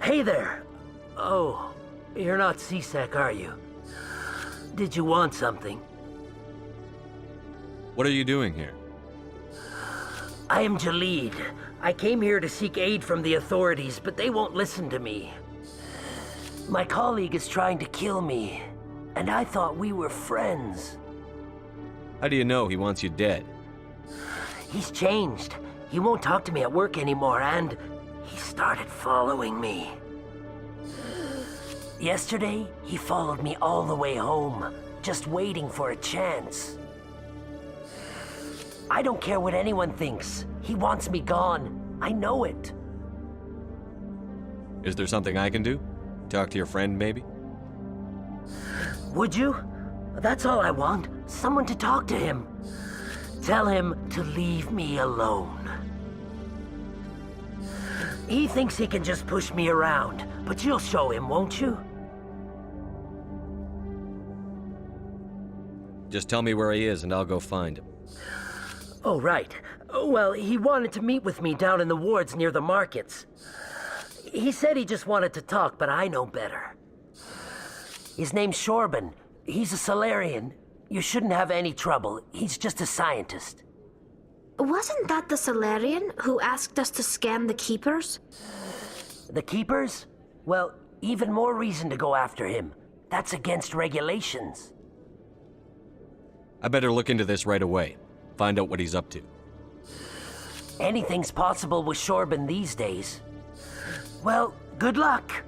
Hey there! Oh, you're not C-Sec, are you? Did you want something? What are you doing here? I am Jalid. I came here to seek aid from the authorities, but they won't listen to me. My colleague is trying to kill me, and I thought we were friends. How do you know he wants you dead? He's changed. He won't talk to me at work anymore, and he started following me. Yesterday, he followed me all the way home, just waiting for a chance. I don't care what anyone thinks. He wants me gone. I know it. Is there something I can do? Talk to your friend, maybe? Would you? That's all I want. Someone to talk to him. Tell him to leave me alone. He thinks he can just push me around, but you'll show him, won't you? Just tell me where he is and I'll go find him. Oh, right. Well, he wanted to meet with me down in the wards near the markets. He said he just wanted to talk, but I know better. His name's Shorban. He's a Solarian. You shouldn't have any trouble. He's just a scientist. Wasn't that the Solarian who asked us to scan the Keepers? The Keepers? Well, even more reason to go after him. That's against regulations. I better look into this right away. Find out what he's up to. Anything's possible with Shorban these days. Well, good luck.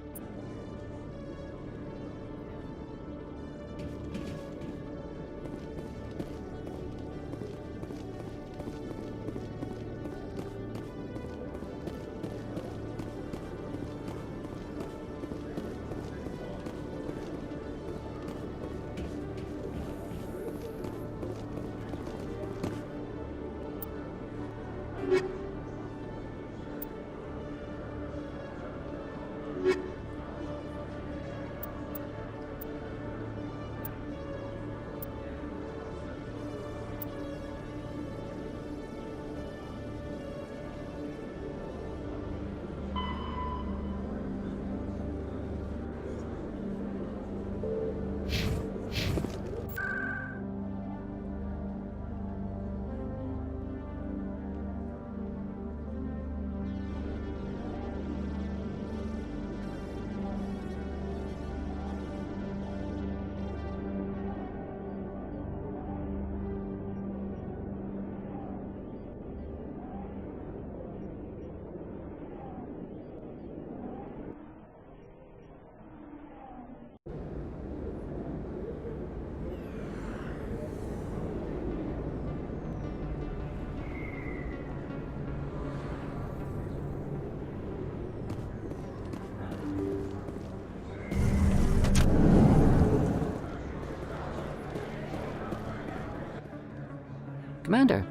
Commander,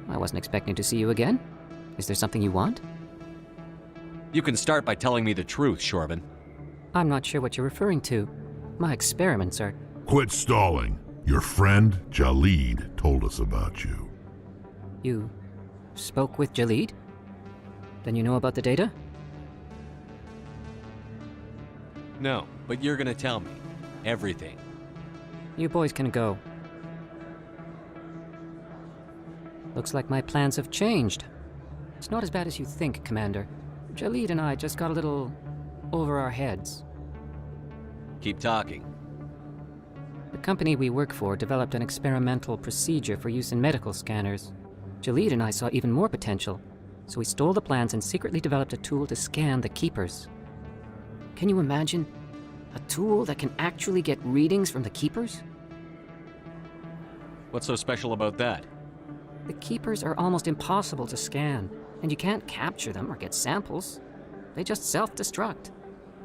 I wasn't expecting to see you again. Is there something you want? You can start by telling me the truth, Shorban. I'm not sure what you're referring to. My experiments are... Quit stalling. Your friend, Jalid, told us about you. You spoke with Jalid? Then you know about the data? No, but you're gonna tell me. Everything. You boys can go. Looks like my plans have changed. It's not as bad as you think, Commander. Jalid and I just got a little over our heads. Keep talking. The company we work for developed an experimental procedure for use in medical scanners. Jalid and I saw even more potential, so we stole the plans and secretly developed a tool to scan the Keepers. Can you imagine? A tool that can actually get readings from the Keepers? What's so special about that? The Keepers are almost impossible to scan, and you can't capture them or get samples. They just self-destruct.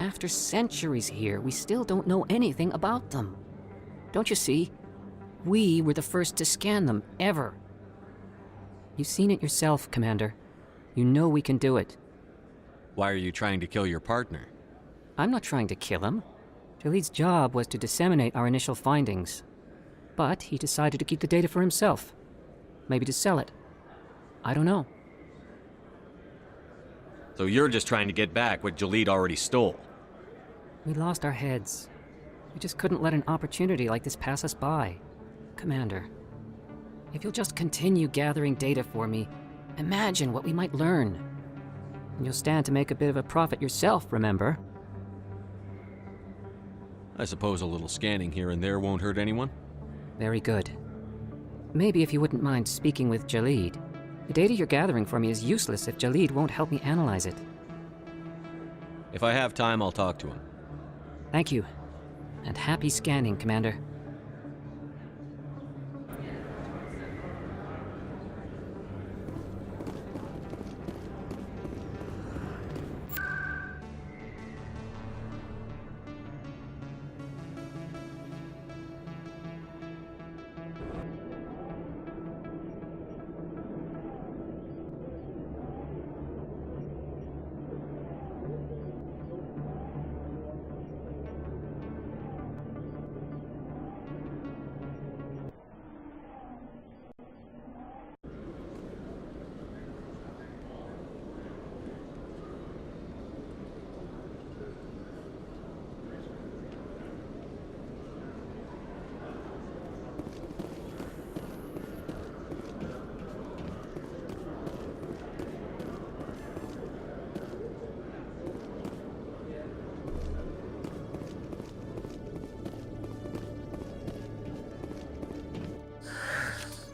After centuries here, we still don't know anything about them. Don't you see? We were the first to scan them, ever. You've seen it yourself, Commander. You know we can do it. Why are you trying to kill your partner? I'm not trying to kill him. Jalid's job was to disseminate our initial findings. But he decided to keep the data for himself. Maybe to sell it. I don't know. So you're just trying to get back what Jalid already stole. We lost our heads. We just couldn't let an opportunity like this pass us by. Commander, if you'll just continue gathering data for me, imagine what we might learn. And you'll stand to make a bit of a profit yourself, remember? I suppose a little scanning here and there won't hurt anyone? Very good. Maybe if you wouldn't mind speaking with Jalid. The data you're gathering for me is useless if Jalid won't help me analyze it. If I have time, I'll talk to him. Thank you. And happy scanning, Commander.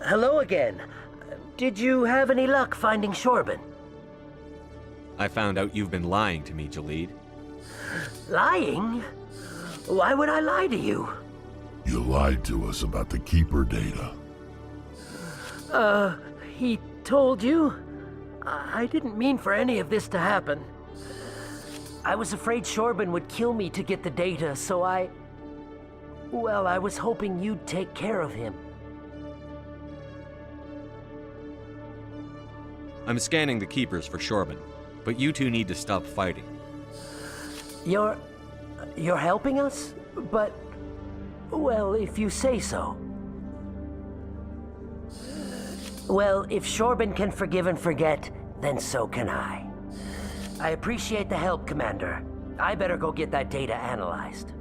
Hello again. Did you have any luck finding Shorban? I found out you've been lying to me, Jalid. Lying? Why would I lie to you? You lied to us about the Keeper data. He told you? I didn't mean for any of this to happen. I was afraid Shorban would kill me to get the data, so well, I was hoping you'd take care of him. I'm scanning the Keepers for Shorban, but you two need to stop fighting. You're helping us? But, well, if you say so. Well, if Shorban can forgive and forget, then so can I. I appreciate the help, Commander. I better go get that data analyzed.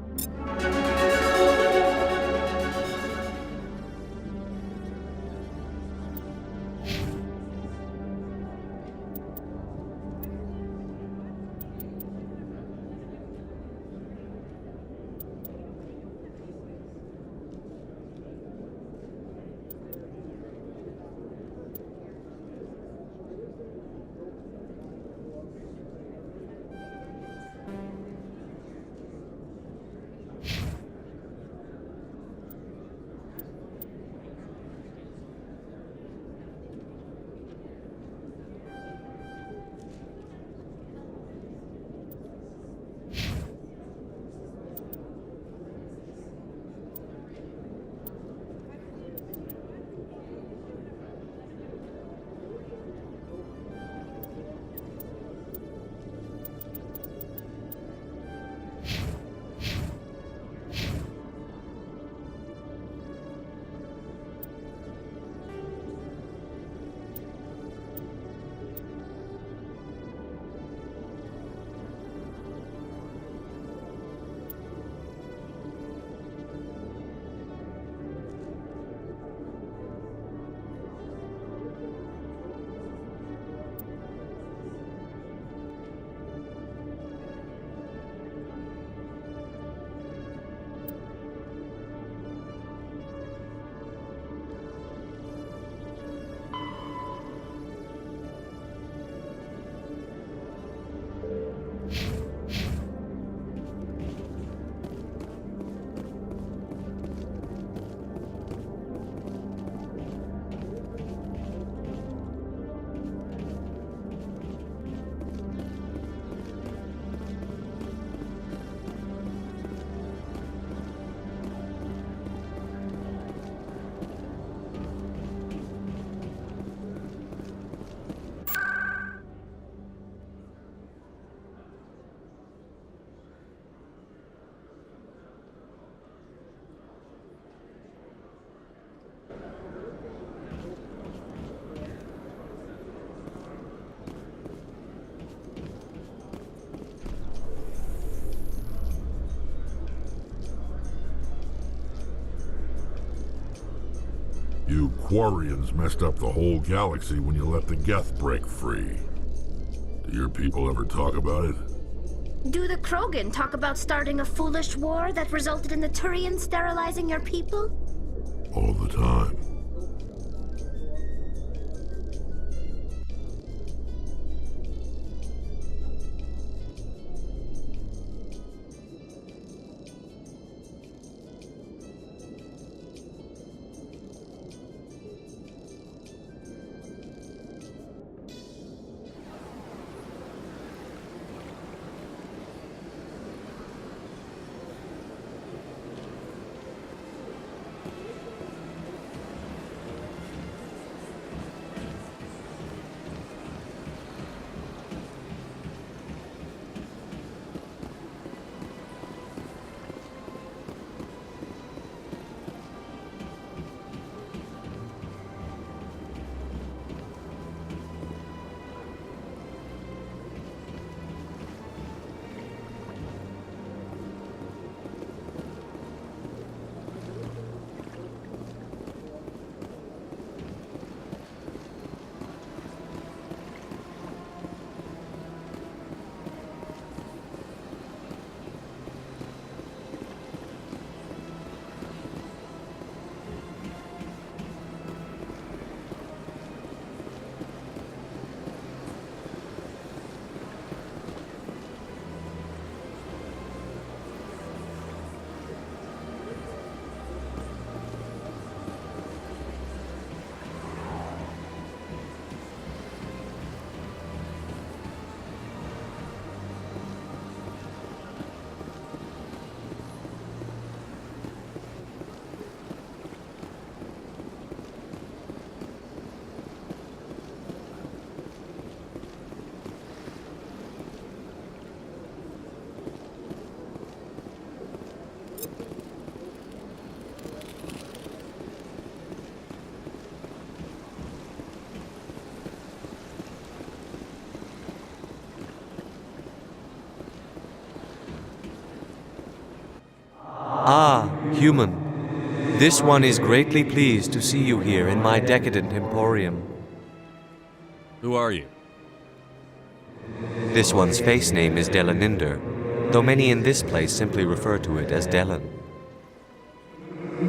Quarians messed up the whole galaxy when you let the Geth break free. Do your people ever talk about it? Do the Krogan talk about starting a foolish war that resulted in the Turians sterilizing your people? All the time. Ah, human. This one is greatly pleased to see you here in my decadent emporium. Who are you? This one's face name is Delaninder, though many in this place simply refer to it as Delan.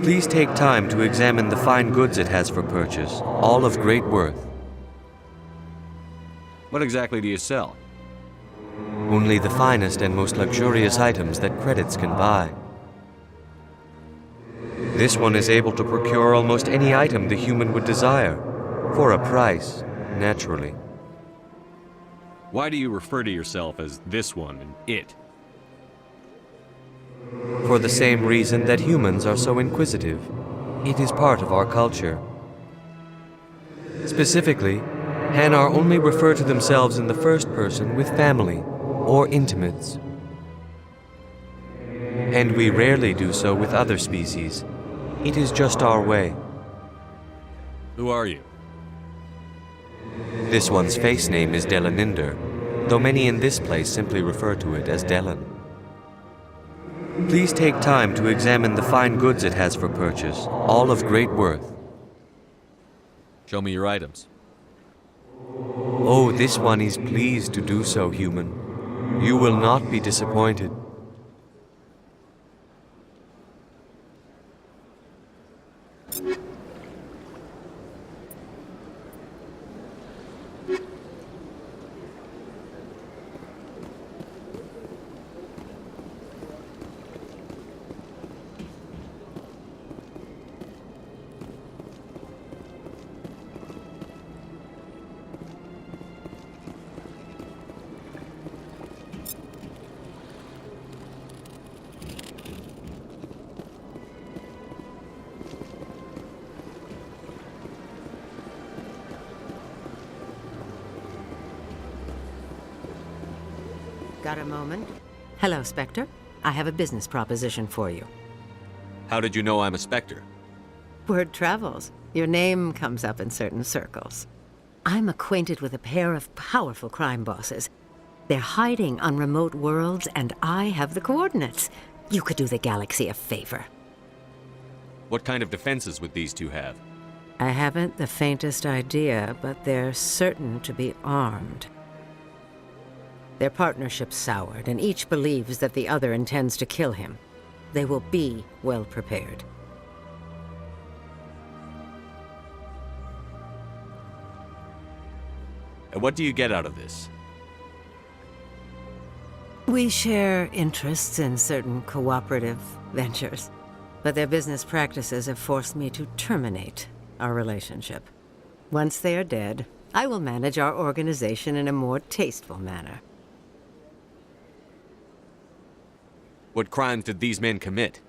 Please take time to examine the fine goods it has for purchase, all of great worth. What exactly do you sell? Only the finest and most luxurious items that credits can buy. This one is able to procure almost any item the human would desire, for a price, naturally. Why do you refer to yourself as this one and it? For the same reason that humans are so inquisitive. It is part of our culture. Specifically, Hanar only refer to themselves in the first person with family or intimates. And we rarely do so with other species. It is just our way. Who are you? This one's face name is Delaninder, though many in this place simply refer to it as Delan. Please take time to examine the fine goods it has for purchase, all of great worth. Show me your items. Oh, this one is pleased to do so, human. You will not be disappointed. Got a moment? Hello, Spectre. I have a business proposition for you. How did you know I'm a Spectre? Word travels. Your name comes up in certain circles. I'm acquainted with a pair of powerful crime bosses. They're hiding on remote worlds, and I have the coordinates. You could do the galaxy a favor. What kind of defenses would these two have? I haven't the faintest idea, but they're certain to be armed. Their partnership's soured, and each believes that the other intends to kill him. They will be well prepared. And what do you get out of this? We share interests in certain cooperative ventures, but their business practices have forced me to terminate our relationship. Once they are dead, I will manage our organization in a more tasteful manner. What crimes did these men commit?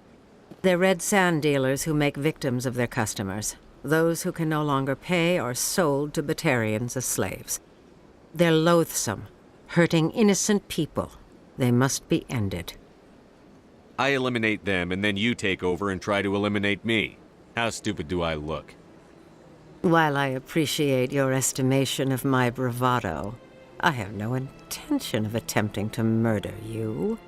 They're red sand dealers who make victims of their customers. Those who can no longer pay are sold to Batarians as slaves. They're loathsome, hurting innocent people. They must be ended. I eliminate them, and then you take over and try to eliminate me. How stupid do I look? While I appreciate your estimation of my bravado, I have no intention of attempting to murder you.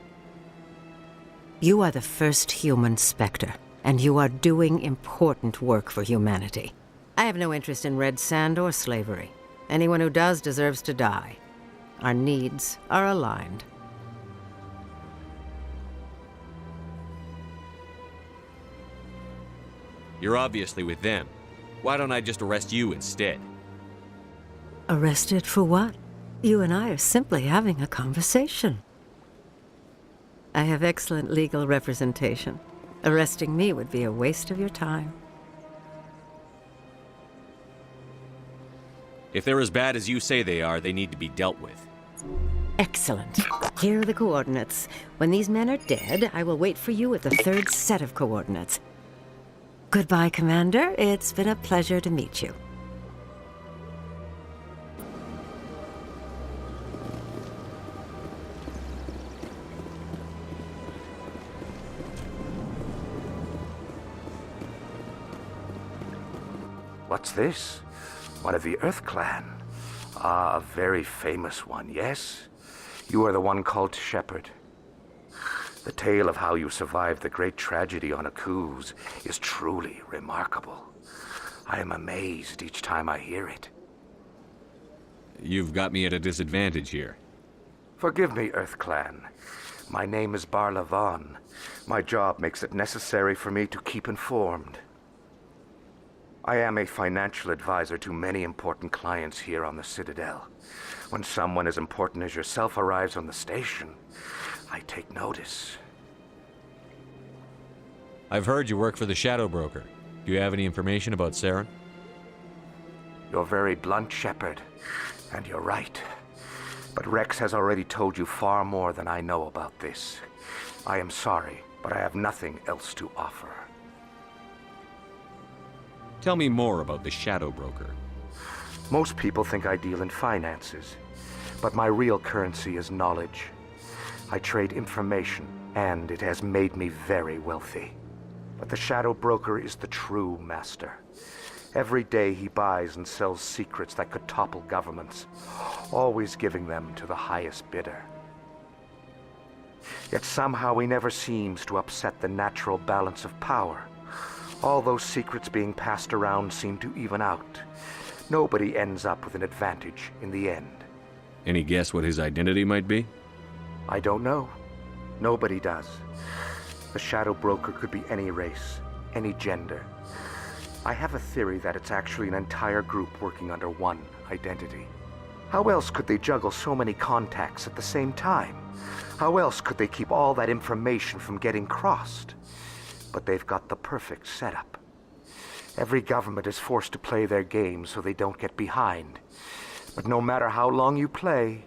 You are the first human Spectre, and you are doing important work for humanity. I have no interest in red sand or slavery. Anyone who does deserves to die. Our needs are aligned. You're obviously with them. Why don't I just arrest you instead? Arrested for what? You and I are simply having a conversation. I have excellent legal representation. Arresting me would be a waste of your time. If they're as bad as you say they are, they need to be dealt with. Excellent. Here are the coordinates. When these men are dead, I will wait for you at the third set of coordinates. Goodbye, Commander. It's been a pleasure to meet you. What's this? One of the Earth Clan. Ah, a very famous one, yes? You are the one called Shepherd. The tale of how you survived the great tragedy on Akuz is truly remarkable. I am amazed each time I hear it. You've got me at a disadvantage here. Forgive me, Earth Clan. My name is Barla Vaughn. My job makes it necessary for me to keep informed. I am a financial advisor to many important clients here on the Citadel. When someone as important as yourself arrives on the station, I take notice. I've heard you work for the Shadow Broker. Do you have any information about Saren? You're very blunt, Shepherd, and you're right. But Rex has already told you far more than I know about this. I am sorry, but I have nothing else to offer. Tell me more about the Shadow Broker. Most people think I deal in finances, but my real currency is knowledge. I trade information, and it has made me very wealthy. But the Shadow Broker is the true master. Every day he buys and sells secrets that could topple governments, always giving them to the highest bidder. Yet somehow he never seems to upset the natural balance of power. All those secrets being passed around seem to even out. Nobody ends up with an advantage in the end. Any guess what his identity might be? I don't know. Nobody does. The Shadow Broker could be any race, any gender. I have a theory that it's actually an entire group working under one identity. How else could they juggle so many contacts at the same time? How else could they keep all that information from getting crossed? But they've got the perfect setup. Every government is forced to play their game so they don't get behind. But no matter how long you play,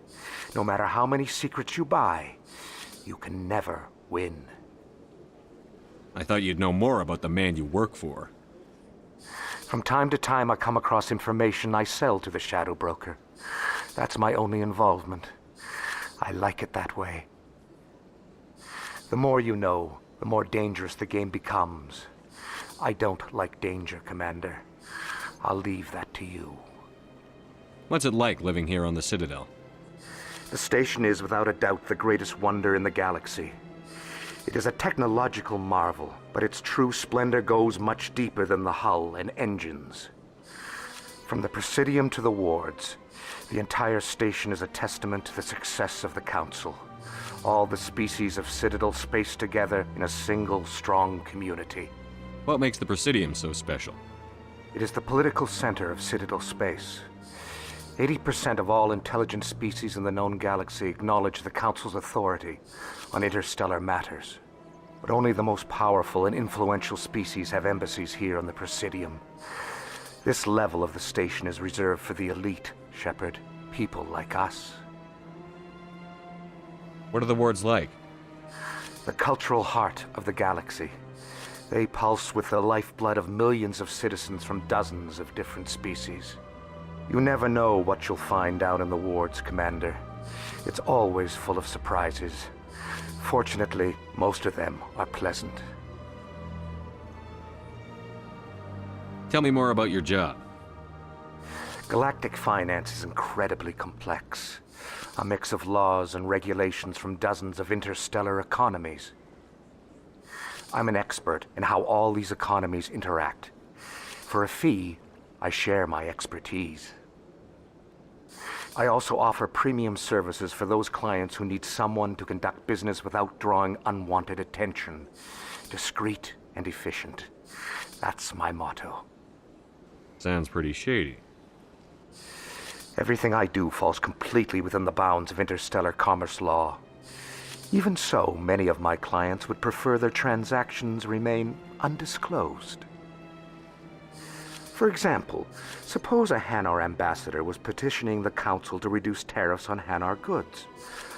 no matter how many secrets you buy, you can never win. I thought you'd know more about the man you work for. From time to time, I come across information I sell to the Shadow Broker. That's my only involvement. I like it that way. The more you know, the more dangerous the game becomes. I don't like danger, Commander. I'll leave that to you. What's it like living here on the Citadel? The station is without a doubt the greatest wonder in the galaxy. It is a technological marvel, but its true splendor goes much deeper than the hull and engines. From the Presidium to the wards, the entire station is a testament to the success of the Council. All the species of Citadel spaced together in a single, strong community. What makes the Presidium so special? It is the political center of Citadel space. 80% of all intelligent species in the known galaxy acknowledge the Council's authority on interstellar matters. But only the most powerful and influential species have embassies here on the Presidium. This level of the station is reserved for the elite, Shepard. People like us. What are the wards like? The cultural heart of the galaxy. They pulse with the lifeblood of millions of citizens from dozens of different species. You never know what you'll find out in the wards, Commander. It's always full of surprises. Fortunately, most of them are pleasant. Tell me more about your job. Galactic finance is incredibly complex. A mix of laws and regulations from dozens of interstellar economies. I'm an expert in how all these economies interact. For a fee, I share my expertise. I also offer premium services for those clients who need someone to conduct business without drawing unwanted attention. Discreet and efficient. That's my motto. Sounds pretty shady. Everything I do falls completely within the bounds of interstellar commerce law. Even so, many of my clients would prefer their transactions remain undisclosed. For example, suppose a Hanar ambassador was petitioning the Council to reduce tariffs on Hanar goods.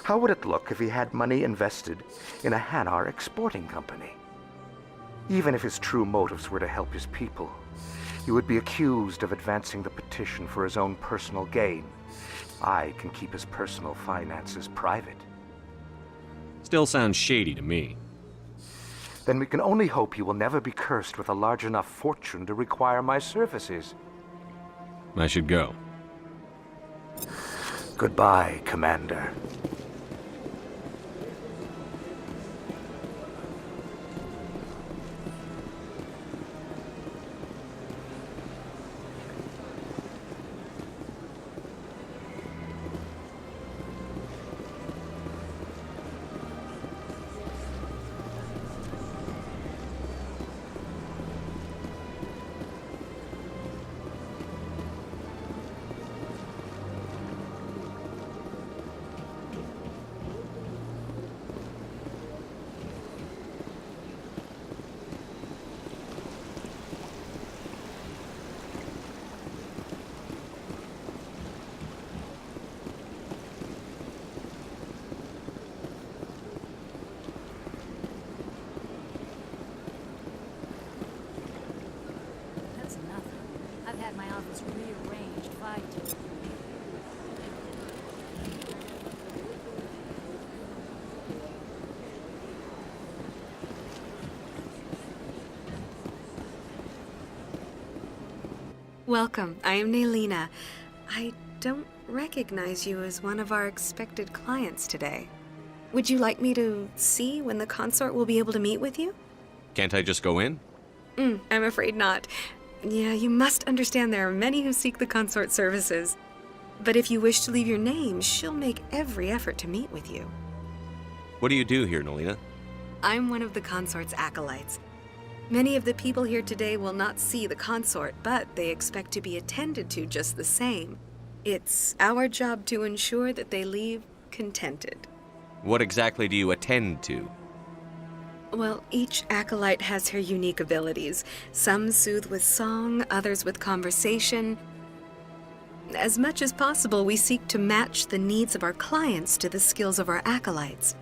How would it look if he had money invested in a Hanar exporting company? Even if his true motives were to help his people, he would be accused of advancing the petition for his own personal gain. I can keep his personal finances private. Still sounds shady to me. Then we can only hope he will never be cursed with a large enough fortune to require my services. I should go. Goodbye, Commander. That's nothing. I've had my office rearranged 5 times. Welcome. I am Naylina. I don't recognize you as one of our expected clients today. Would you like me to see when the consort will be able to meet with you? Can't I just go in? I'm afraid not. Yeah, you must understand there are many who seek the consort services. But if you wish to leave your name, she'll make every effort to meet with you. What do you do here, Nolina? I'm one of the consort's acolytes. Many of the people here today will not see the consort, but they expect to be attended to just the same. It's our job to ensure that they leave contented. What exactly do you attend to? Well, each acolyte has her unique abilities. Some soothe with song, others with conversation. As much as possible, we seek to match the needs of our clients to the skills of our acolytes.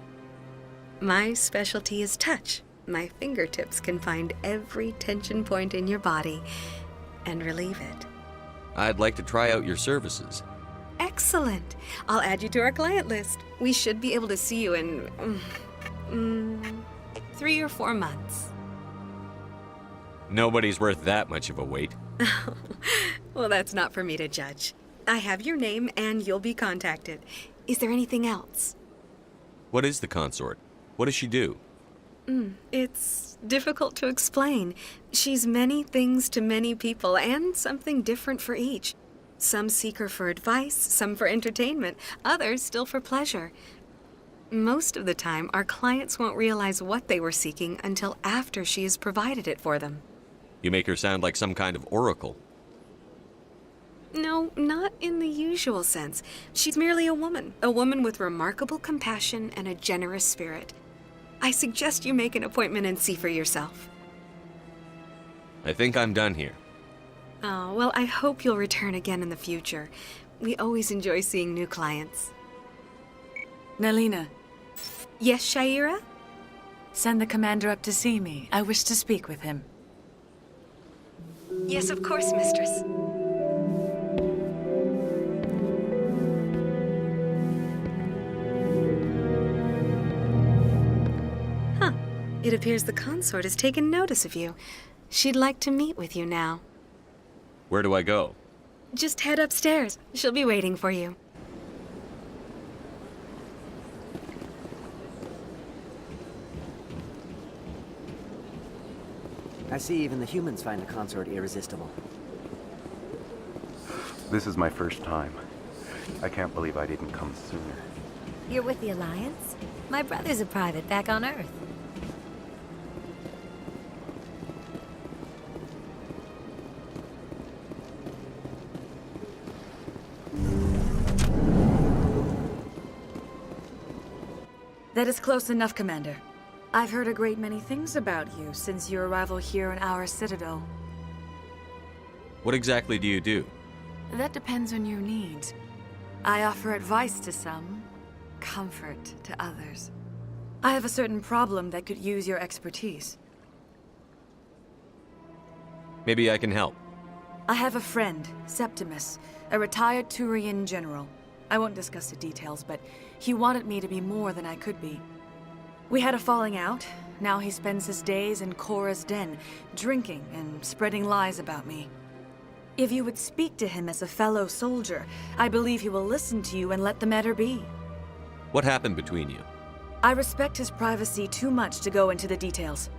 My specialty is touch. My fingertips can find every tension point in your body and relieve it. I'd like to try out your services. Excellent. I'll add you to our client list. We should be able to see you in 3 or 4 months. Nobody's worth that much of a wait. Well, that's not for me to judge. I have your name and you'll be contacted. Is there anything else? What is the consort? What does she do? It's difficult to explain. She's many things to many people and something different for each. Some seek her for advice, some for entertainment, others still for pleasure. Most of the time, our clients won't realize what they were seeking until after she has provided it for them. You make her sound like some kind of oracle. No, not in the usual sense. She's merely a woman with remarkable compassion and a generous spirit. I suggest you make an appointment and see for yourself. I think I'm done here. Oh, well, I hope you'll return again in the future. We always enjoy seeing new clients. Nalina, Yes, Shaira? send the commander up to see me. I wish to speak with him. Yes, of course, mistress. Huh. It appears the consort has taken notice of you. She'd like to meet with you now. Where do I go? Just head upstairs. She'll be waiting for you. I see even the humans find the consort irresistible. This is my first time. I can't believe I didn't come sooner. You're with the Alliance? My brother's a private back on Earth. That is close enough, Commander. I've heard a great many things about you since your arrival here in our Citadel. What exactly do you do? That depends on your needs. I offer advice to some, comfort to others. I have a certain problem that could use your expertise. Maybe I can help. I have a friend, Septimus, a retired Turian general. I won't discuss the details, but he wanted me to be more than I could be. We had a falling out. Now he spends his days in Korra's den, drinking and spreading lies about me. If you would speak to him as a fellow soldier, I believe he will listen to you and let the matter be. What happened between you? I respect his privacy too much to go into the details.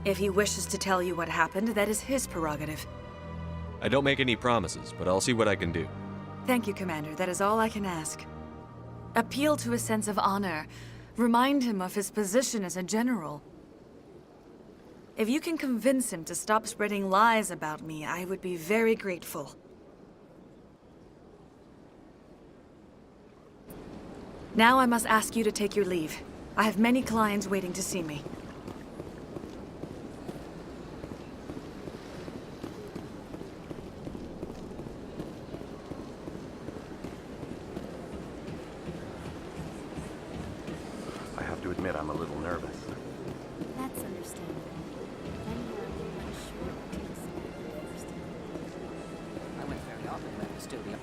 If he wishes to tell you what happened, that is his prerogative. I don't make any promises, but I'll see what I can do. Thank you, Commander. That is all I can ask. Appeal to his sense of honor. Remind him of his position as a general. If you can convince him to stop spreading lies about me, I would be very grateful. Now I must ask you to take your leave. I have many clients waiting to see me. I have to admit I'm a little nervous. That's understandable. Then you're unsure what to expect first. I went very often to the studio.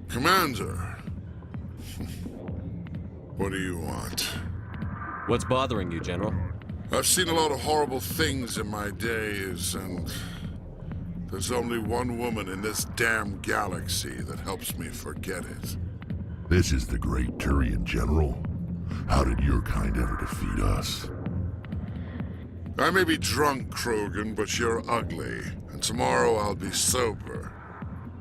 Commander, what do you want? What's bothering you, General? I've seen a lot of horrible things in my days, and there's only one woman in this damn galaxy that helps me forget it. This is the great Turian General. How did your kind ever defeat us? I may be drunk, Krogan, but you're ugly, and tomorrow I'll be sober.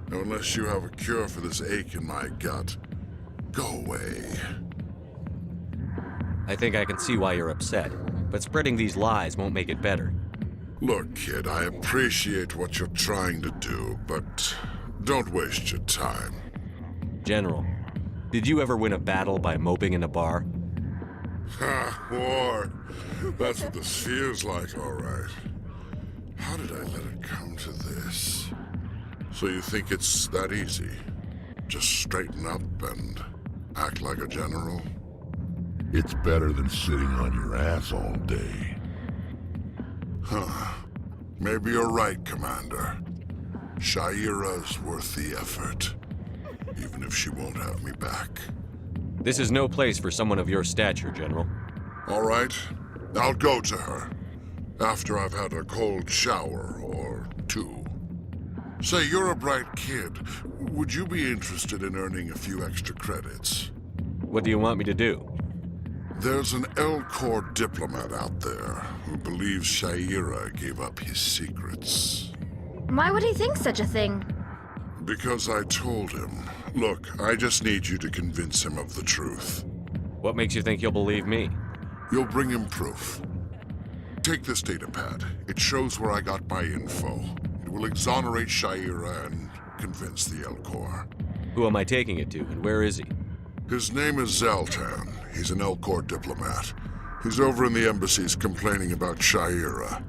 Now, unless you have a cure for this ache in my gut, go away. I think I can see why you're upset, but spreading these lies won't make it better. Look, kid, I appreciate what you're trying to do, but don't waste your time. General, did you ever win a battle by moping in a bar? Ha, war. That's what this feels like, all right. How did I let it come to this? So you think it's that easy? Just straighten up and act like a general? It's better than sitting on your ass all day. Huh. Maybe you're right, Commander. Shaira's worth the effort, even if she won't have me back. This is no place for someone of your stature, General. All right, I'll go to her. After I've had a cold shower or two. Say, you're a bright kid. Would you be interested in earning a few extra credits? What do you want me to do? There's an L-Corps diplomat out there who believes Shaira gave up his secrets. Why would he think such a thing? Because I told him. Look, I just need you to convince him of the truth. What makes you think he'll believe me? You'll bring him proof. Take this datapad. It shows where I got my info. It will exonerate Shaira and convince the L-Corps. Who am I taking it to, and where is he? His name is Zaltan. He's an L-Corps diplomat. He's over in the embassies complaining about Shaira.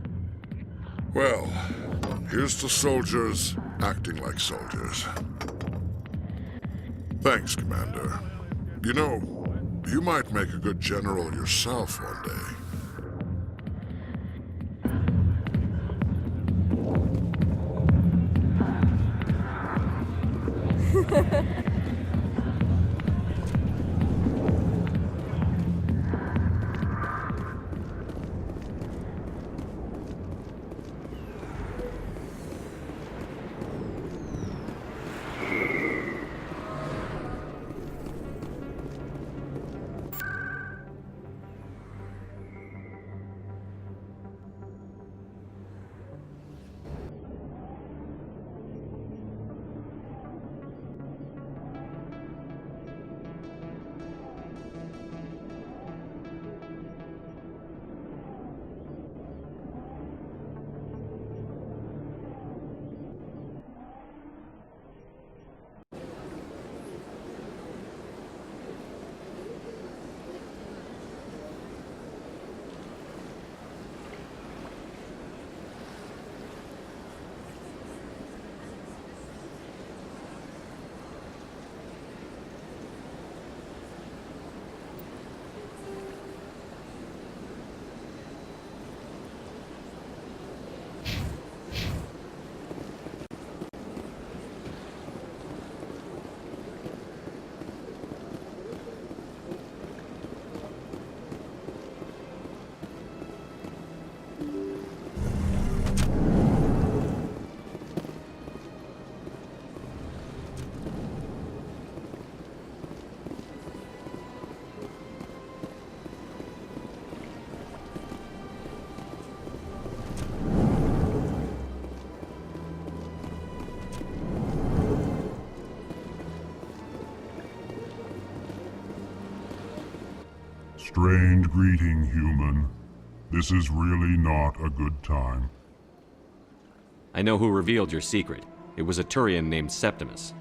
Well, here's to soldiers acting like soldiers. Thanks, Commander. You know, you might make a good general yourself one day. Strange greeting, human. This is really not a good time. I know who revealed your secret. It was a Turian named Septimus.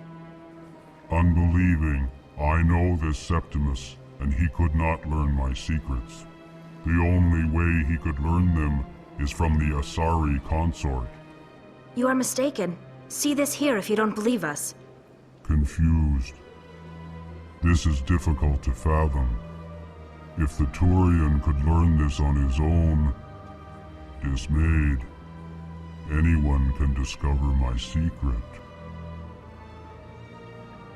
Unbelieving, I know this Septimus, and he could not learn my secrets. The only way he could learn them is from the Asari consort. You are mistaken. See this here if you don't believe us. Confused. This is difficult to fathom. If the Turian could learn this on his own, dismayed, anyone can discover my secret.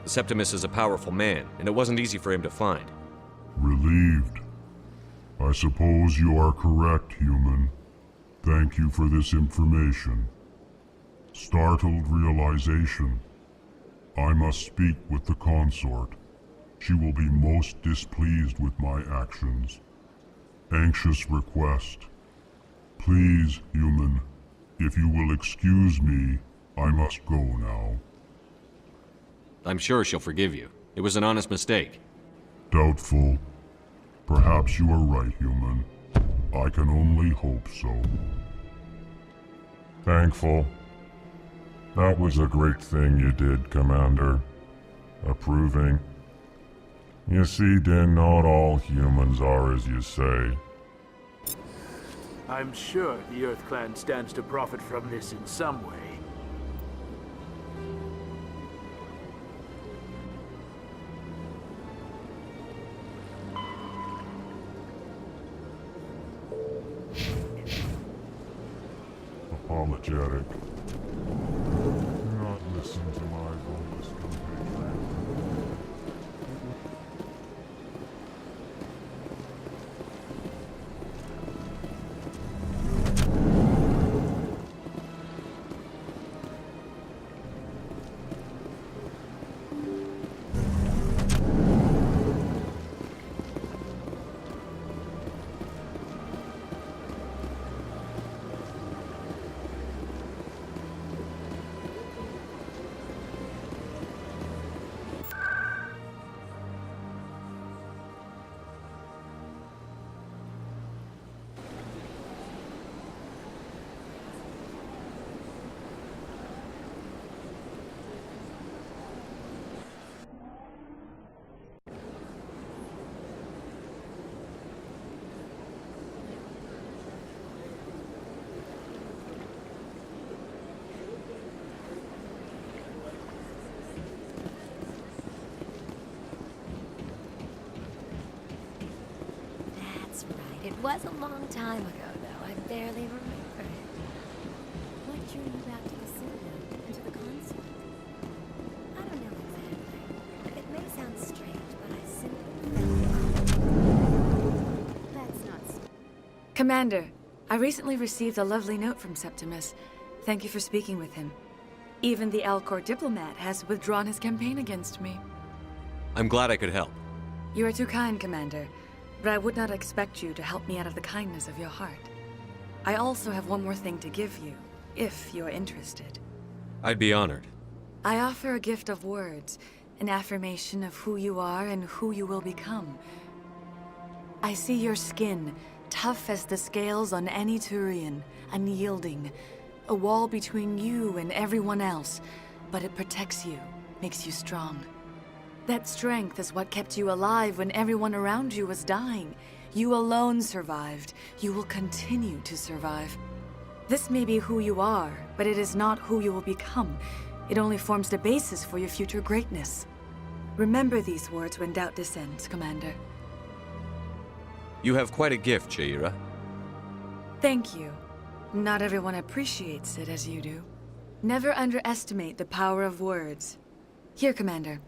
Septimus is a powerful man, and it wasn't easy for him to find. Relieved. I suppose you are correct, human. Thank you for this information. Startled realization. I must speak with the consort. She will be most displeased with my actions. Anxious request. Please, human, if you will excuse me, I must go now. I'm sure she'll forgive you. It was an honest mistake. Doubtful. Perhaps you are right, human. I can only hope so. Thankful. That was a great thing you did, Commander. Approving. You see, then not all humans are as you say. I'm sure the Earth Clan stands to profit from this in some way. Apologetic. Do not listen to my bogus compatriot. That's right. It was a long time ago, though. I barely remember it. What drew you back to the Citadel and to the console? I don't know exactly. It may sound strange, but I simply felt That's not Commander, I recently received a lovely note from Septimus. Thank you for speaking with him. Even the Alcor diplomat has withdrawn his campaign against me. I'm glad I could help. You are too kind, Commander, but I would not expect you to help me out of the kindness of your heart. I also have one more thing to give you, if you're interested. I'd be honored. I offer a gift of words, an affirmation of who you are and who you will become. I see your skin, tough as the scales on any Turian, unyielding, a wall between you and everyone else, but it protects you, makes you strong. That strength is what kept you alive when everyone around you was dying. You alone survived. You will continue to survive. This may be who you are, but it is not who you will become. It only forms the basis for your future greatness. Remember these words when doubt descends, Commander. You have quite a gift, Shaira. Thank you. Not everyone appreciates it as you do. Never underestimate the power of words. Here, Commander.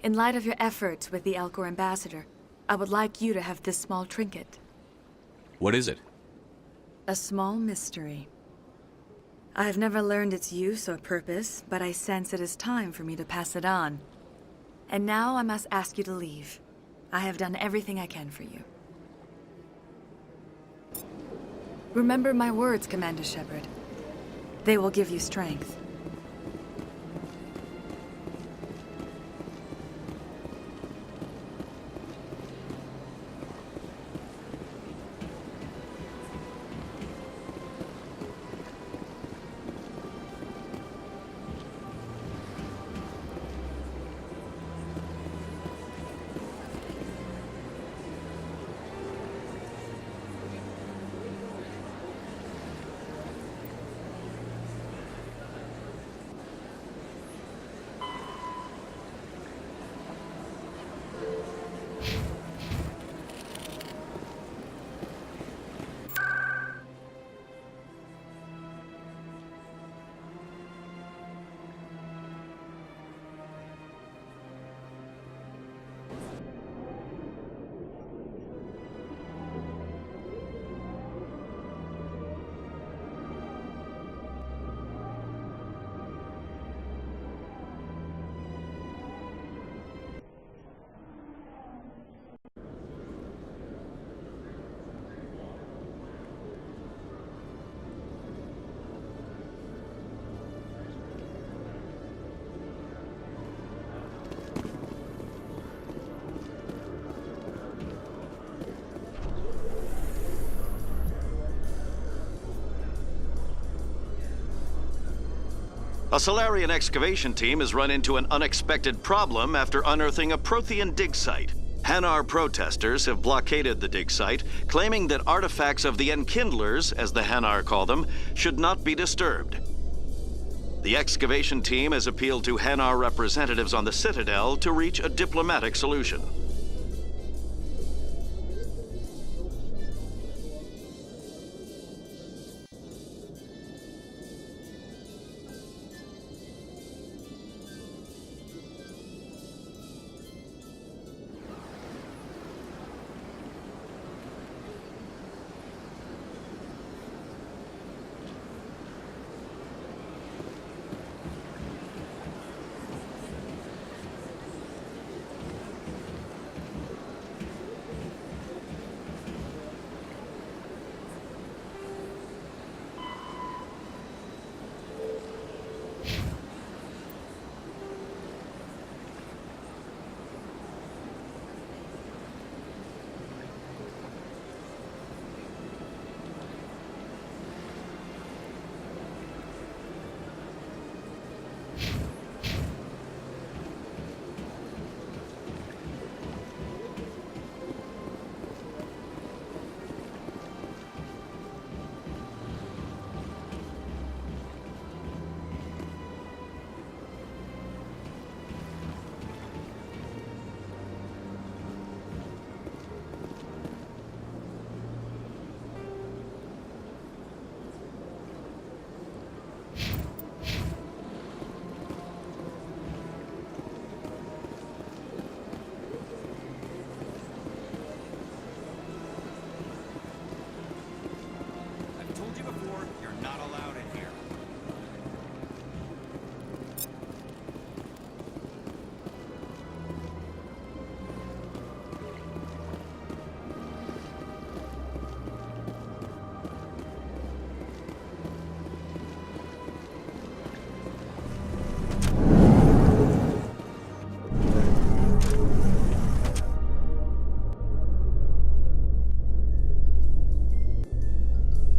In light of your efforts with the Alcor ambassador, I would like you to have this small trinket. What is it? A small mystery. I have never learned its use or purpose, but I sense it is time for me to pass it on. And now I must ask you to leave. I have done everything I can for you. Remember my words, Commander Shepard. They will give you strength. A Solarian excavation team has run into an unexpected problem after unearthing a Prothean dig site. Hanar protesters have blockaded the dig site, claiming that artifacts of the Enkindlers, as the Hanar call them, should not be disturbed. The excavation team has appealed to Hanar representatives on the Citadel to reach a diplomatic solution.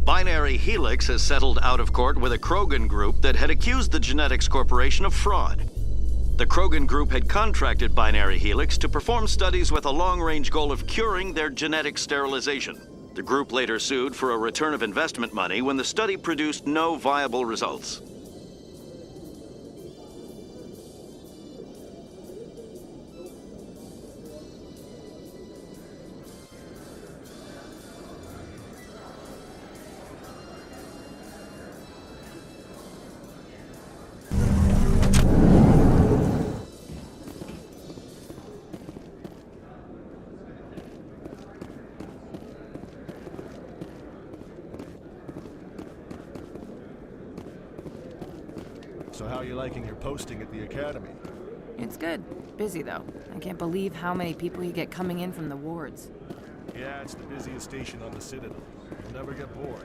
Binary Helix has settled out of court with a Krogan group that had accused the Genetics Corporation of fraud. The Krogan group had contracted Binary Helix to perform studies with a long-range goal of curing their genetic sterilization. The group later sued for a return of investment money when the study produced no viable results. So how are you liking your posting at the academy? It's good. Busy, though. I can't believe how many people you get coming in from the wards. Yeah, it's the busiest station on the Citadel. You'll never get bored.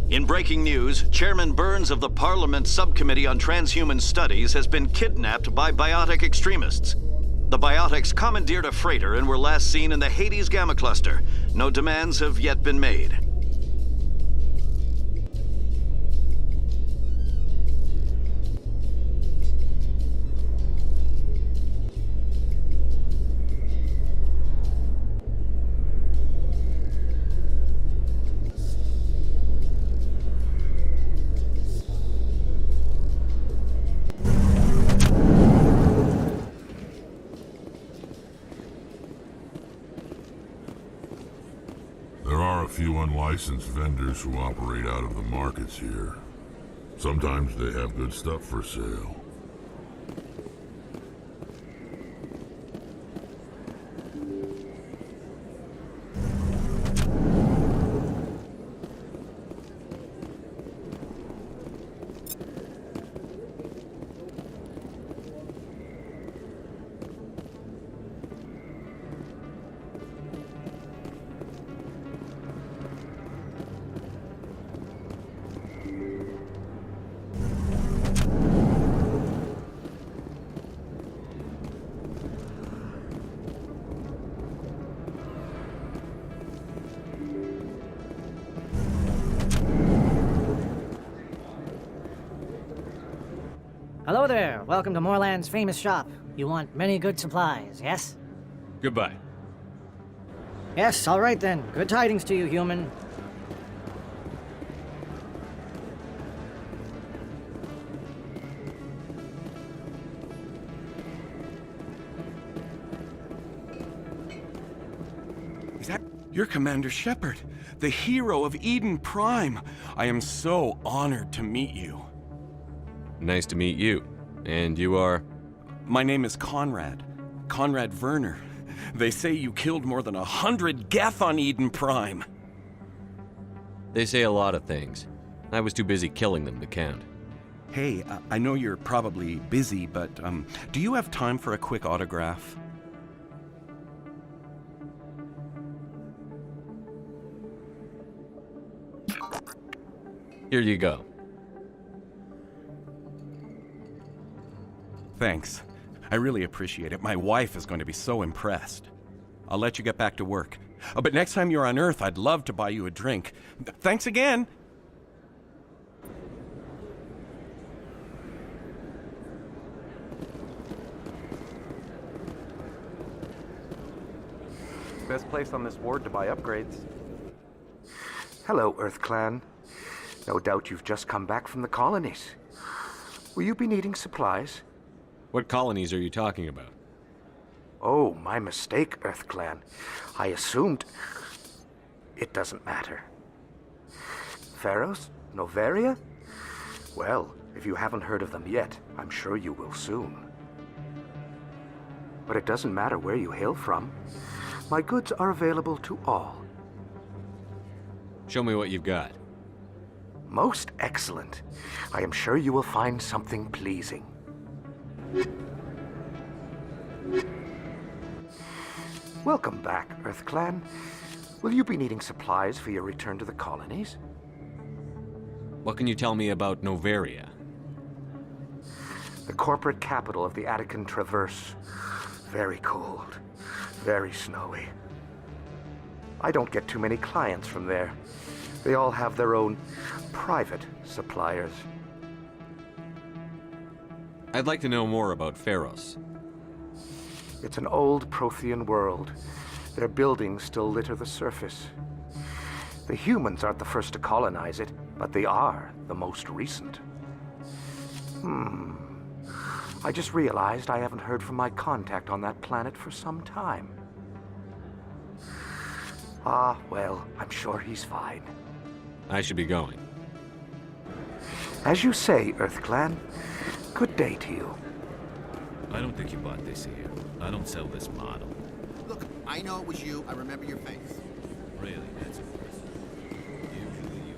In breaking news, Chairman Burns of the Parliament Subcommittee on Transhuman Studies has been kidnapped by biotic extremists. The biotics commandeered a freighter and were last seen in the Hades Gamma Cluster. No demands have yet been made. Few unlicensed vendors who operate out of the markets here. Sometimes they have good stuff for sale. Hello there. Welcome to Moorland's famous shop. You want many good supplies, yes? Goodbye. Yes, all right then. Good tidings to you, human. Is that... You're Commander Shepard, the hero of Eden Prime. I am so honored to meet you. Nice to meet you. And you are? My name is Conrad. Conrad Werner. They say you killed more than 100 Geth on Eden Prime. They say a lot of things. I was too busy killing them to count. Hey, I know you're probably busy, but do you have time for a quick autograph? Here you go. Thanks. I really appreciate it. My wife is going to be so impressed. I'll let you get back to work. But next time you're on Earth, I'd love to buy you a drink. Thanks again! Best place on this ward to buy upgrades. Hello, Earth Clan. No doubt you've just come back from the colonies. Will you be needing supplies? What colonies are you talking about? Oh, my mistake, Earth Clan. I assumed... It doesn't matter. Pharos? Noveria? Well, if you haven't heard of them yet, I'm sure you will soon. But it doesn't matter where you hail from. My goods are available to all. Show me what you've got. Most excellent. I am sure you will find something pleasing. Welcome back, Earth Clan. Will you be needing supplies for your return to the colonies? What can you tell me about Noveria? The corporate capital of the Attican Traverse. Very cold. Very snowy. I don't get too many clients from there. They all have their own private suppliers. I'd like to know more about Pharos. It's an old Prothean world. Their buildings still litter the surface. The humans aren't the first to colonize it, but they are the most recent. I just realized I haven't heard from my contact on that planet for some time. Ah, well, I'm sure he's fine. I should be going. As you say, Earth Clan. Good day to you. I don't think you bought this here. I don't sell this model. Look, I know it was you. I remember your face. Really, that's impressive. Usually you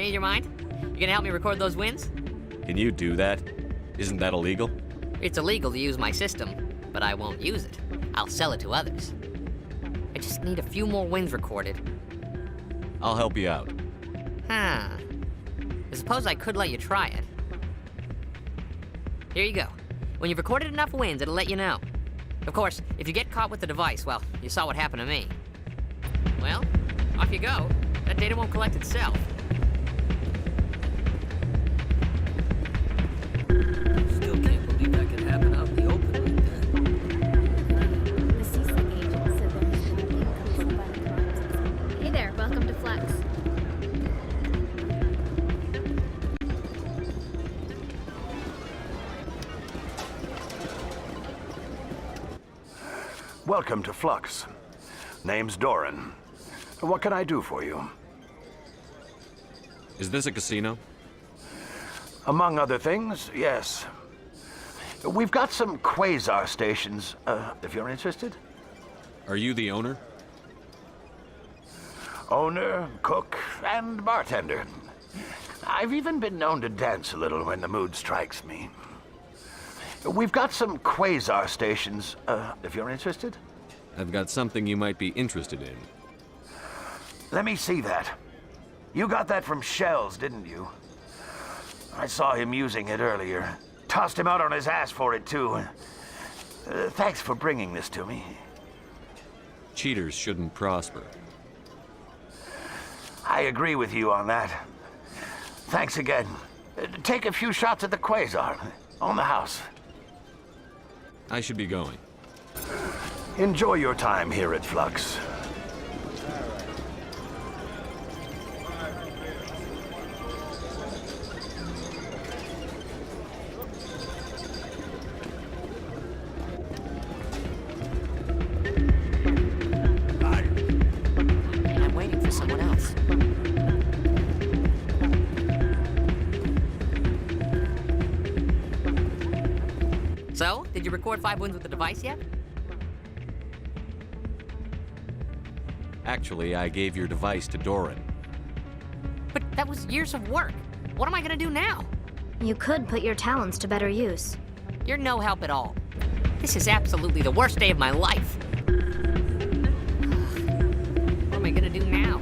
Change your mind? You gonna help me record those wins? Can you do that? Isn't that illegal? It's illegal to use my system, but I won't use it. I'll sell it to others. I just need a few more wins recorded. I'll help you out. Huh. I suppose I could let you try it. Here you go. When you've recorded enough wins, it'll let you know. Of course, if you get caught with the device, well, you saw what happened to me. Well, off you go. That data won't collect itself. Still can't believe that could happen out in the open like that. The CSEC agent said there has been an increase in violent crimes. Hey there, welcome to Flex. Welcome to Flux. Name's Doran. What can I do for you? Is this a casino? Among other things, yes. We've got some quasar stations, if you're interested. Are you the owner? Owner, cook, and bartender. I've even been known to dance a little when the mood strikes me. We've got some quasar stations, if you're interested. I've got something you might be interested in. Let me see that. You got that from Shells, didn't you? I saw him using it earlier. Tossed him out on his ass for it, too. Thanks for bringing this to me. Cheaters shouldn't prosper. I agree with you on that. Thanks again. Take a few shots at the quasar. On the house. I should be going. Enjoy your time here at Flux. I'm waiting for someone else. So, did you record 5 wins with the device yet? Actually, I gave your device to Doran. But that was years of work. What am I gonna do now? You could put your talents to better use. You're no help at all. This is absolutely the worst day of my life. What am I gonna do now?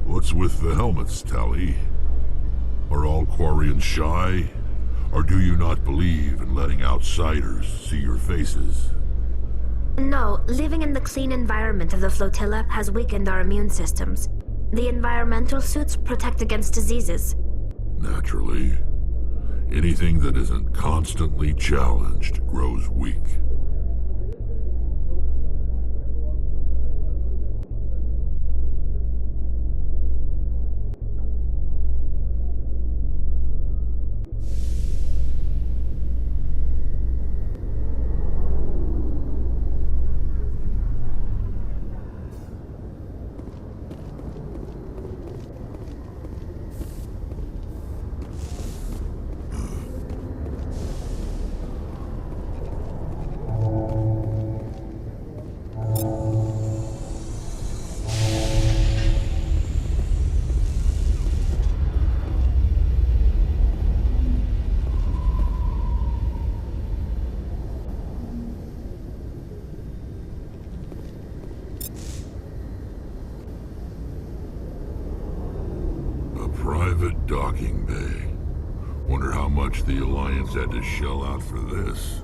What's with the helmets, Tally? Are all Quarians shy? Or do you not believe in letting outsiders see your faces? No, living in the clean environment of the flotilla has weakened our immune systems. The environmental suits protect against diseases. Naturally. Anything that isn't constantly challenged grows weak. private docking bay. Wonder how much the Alliance had to shell out for this.